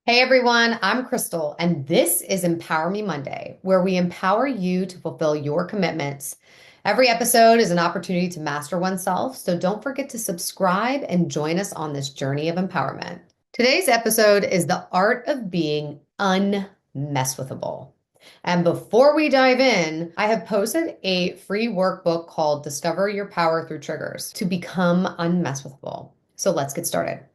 Hey everyone, I'm Crystal, and this is Empower Me Monday, where we empower you to fulfill your commitments. Every episode is an opportunity to master oneself, so don't forget to subscribe and join us on this journey of empowerment. Today's episode is the art of being unmesswithable. And before we dive in, I have posted a free workbook called Discover Your Power Through Triggers to become unmesswithable. So let's get started.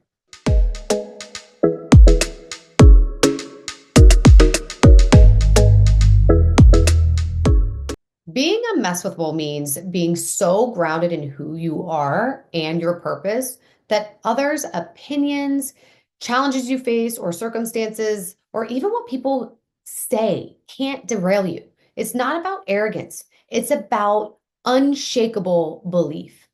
Being unmesswithable means being so grounded in who you are and your purpose that others' opinions, challenges you face, or circumstances, or even what people say can't derail you. It's not about arrogance, it's about unshakable belief.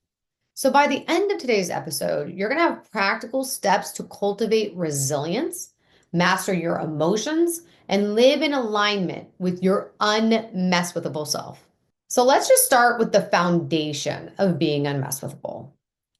So, by the end of today's episode, you're going to have practical steps to cultivate resilience, master your emotions, and live in alignment with your unmesswithable self. So let's just start with the foundation of being unmesswithable.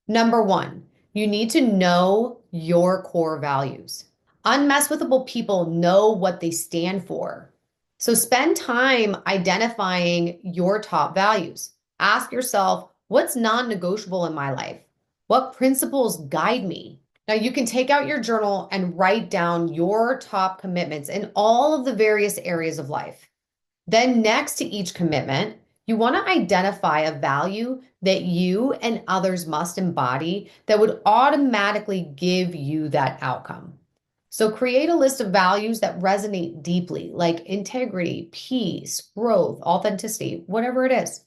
Number one, you need to know your core values. Unmesswithable people know what they stand for. So spend time identifying your top values. Ask yourself, what's non-negotiable in my life? What principles guide me? Now you can take out your journal and write down your top commitments in all of the various areas of life. Then next to each commitment, you want to identify a value that you and others must embody that would automatically give you that outcome. So create a list of values that resonate deeply, like integrity, peace, growth, authenticity, whatever it is.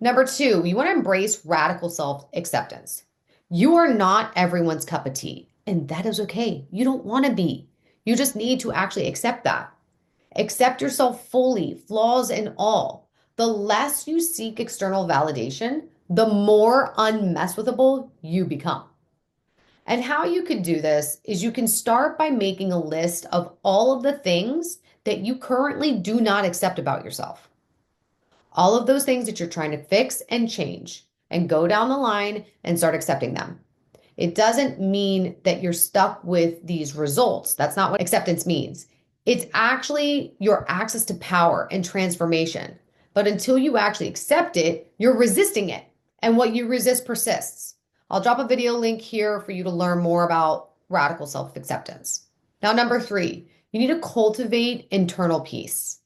Number two, you want to embrace radical self-acceptance. You are not everyone's cup of tea, and that is okay. You don't want to be. You just need to actually accept that. Accept yourself fully, flaws and all. The less you seek external validation, the more unmesswithable you become. And how you could do this is you can start by making a list of all of the things that you currently do not accept about yourself. All of those things that you're trying to fix and change, and go down the line and start accepting them. It doesn't mean that you're stuck with these results. That's not what acceptance means. It's actually your access to power and transformation. But until you actually accept it, you're resisting it. And what you resist persists. I'll drop a video link here for you to learn more about radical self-acceptance. Now, number three, you need to cultivate internal peace.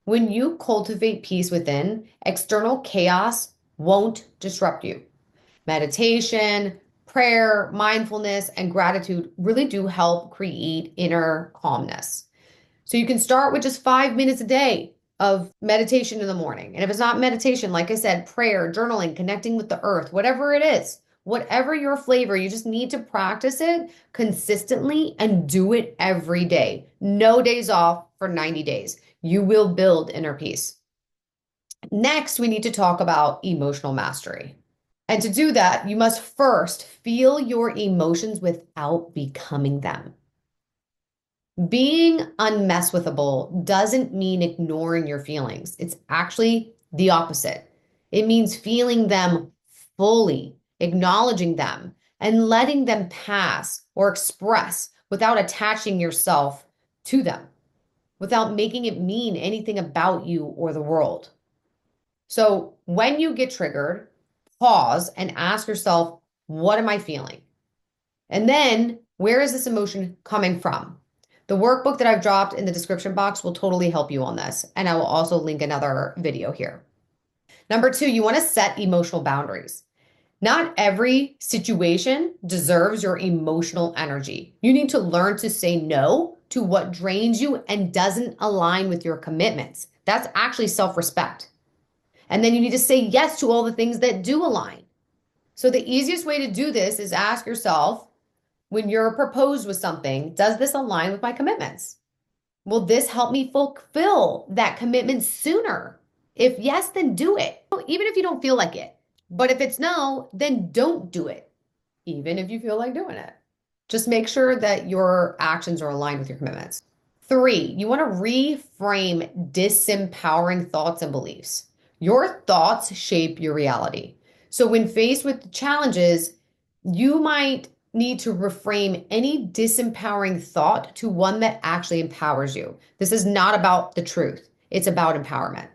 When you cultivate peace within, external chaos won't disrupt you. Meditation, prayer, mindfulness, and gratitude really do help create inner calmness. So you can start with just 5 minutes a day of meditation in the morning. And if it's not meditation, like I said, prayer, journaling, connecting with the earth, whatever it is, whatever your flavor, you just need to practice it consistently and do it every day. No days off for 90 days. You will build inner peace. Next, we need to talk about emotional mastery. And to do that, you must first feel your emotions without becoming them. Being unmesswithable doesn't mean ignoring your feelings. It's actually the opposite. It means feeling them fully, acknowledging them, and letting them pass or express without attaching yourself to them, without making it mean anything about you or the world. So when you get triggered, pause and ask yourself, what am I feeling? And then, where is this emotion coming from? The workbook that I've dropped in the description box will totally help you on this. And I will also link another video here. Number two, you want to set emotional boundaries. Not every situation deserves your emotional energy. You need to learn to say no to what drains you and doesn't align with your commitments. That's actually self-respect. And then you need to say yes to all the things that do align. So the easiest way to do this is ask yourself, when you're proposed with something, does this align with my commitments? Will this help me fulfill that commitment sooner? If yes, then do it, even if you don't feel like it. But if it's no, then don't do it, even if you feel like doing it. Just make sure that your actions are aligned with your commitments. Three, you want to reframe disempowering thoughts and beliefs. Your thoughts shape your reality. So when faced with challenges, you might need to reframe any disempowering thought to one that actually empowers you. This is not about the truth, it's about empowerment.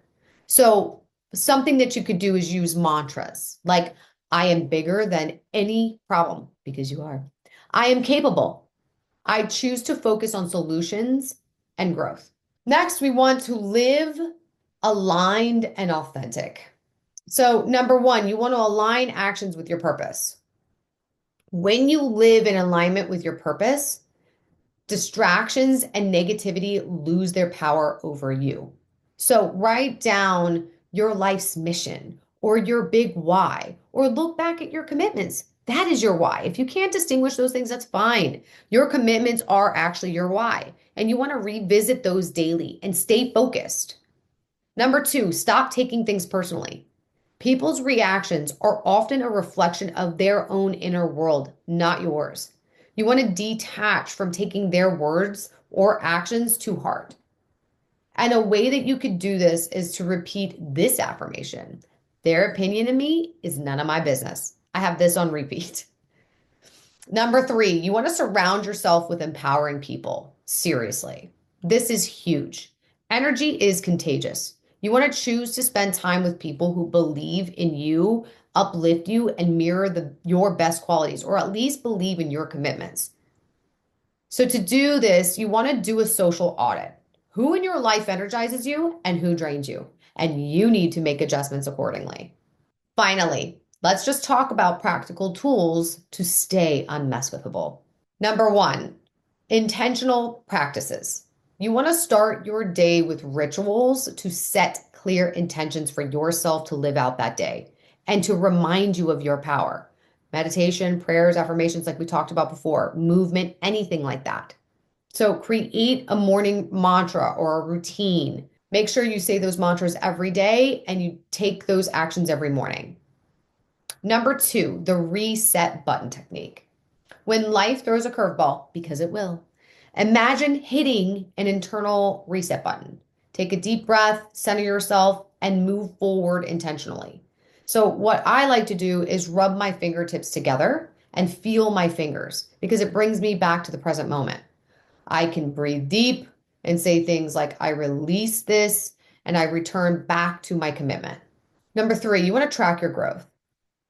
So, something that you could do is use mantras like, I am bigger than any problem, because you are. I am capable. I choose to focus on solutions and growth. Next, we want to live aligned and authentic. So, number one, you want to align actions with your purpose. When you live in alignment with your purpose, distractions and negativity lose their power over you. So write down your life's mission or your big why, or look back at your commitments. That is your why. If you can't distinguish those things, that's fine. Your commitments are actually your why, and you want to revisit those daily and stay focused. Number two, stop taking things personally. People's reactions are often a reflection of their own inner world, not yours. You want to detach from taking their words or actions to heart. And a way that you could do this is to repeat this affirmation: their opinion of me is none of my business. I have this on repeat. Number three, you want to surround yourself with empowering people. Seriously, this is huge. Energy is contagious. You want to choose to spend time with people who believe in you, uplift you, and mirror your best qualities, or at least believe in your commitments. So, to do this, you want to do a social audit. Who in your life energizes you and who drains you? And you need to make adjustments accordingly. Finally, let's just talk about practical tools to stay unmesswithable. Number one, intentional practices. You want to start your day with rituals to set clear intentions for yourself to live out that day and to remind you of your power. Meditation, prayers, affirmations, like we talked about before, movement, anything like that. So create a morning mantra or a routine. Make sure you say those mantras every day and you take those actions every morning. Number two, the reset button technique. When life throws a curveball, because it will, imagine hitting an internal reset button. Take a deep breath, center yourself, and move forward intentionally. So, what I like to do is rub my fingertips together and feel my fingers because it brings me back to the present moment. I can breathe deep and say things like, I release this and I return back to my commitment. Number three, you want to track your growth.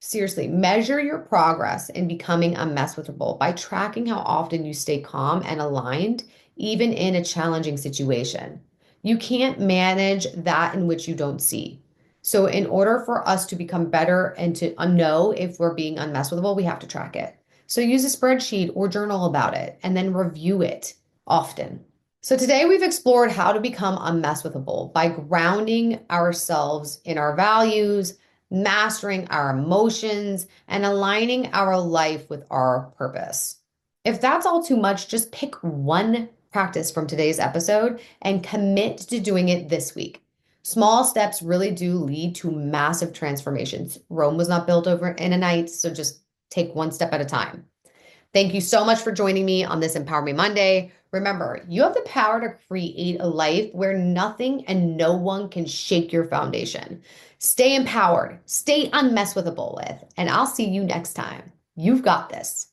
Seriously, measure your progress in becoming unmesswithable by tracking how often you stay calm and aligned, even in a challenging situation. You can't manage that in which you don't see. So, in order for us to become better and to know if we're being unmesswithable, we have to track it. So, use a spreadsheet or journal about it and then review it often. So, today we've explored how to become unmesswithable by grounding ourselves in our values, mastering our emotions, and aligning our life with our purpose. If that's all too much, just pick one practice from today's episode and commit to doing it this week. Small steps really do lead to massive transformations. Rome was not built over in a night, so just take one step at a time. Thank you so much for joining me on this Empower Me Monday. Remember, you have the power to create a life where nothing and no one can shake your foundation. Stay empowered, stay unmesswithable with, and I'll see you next time. You've got this.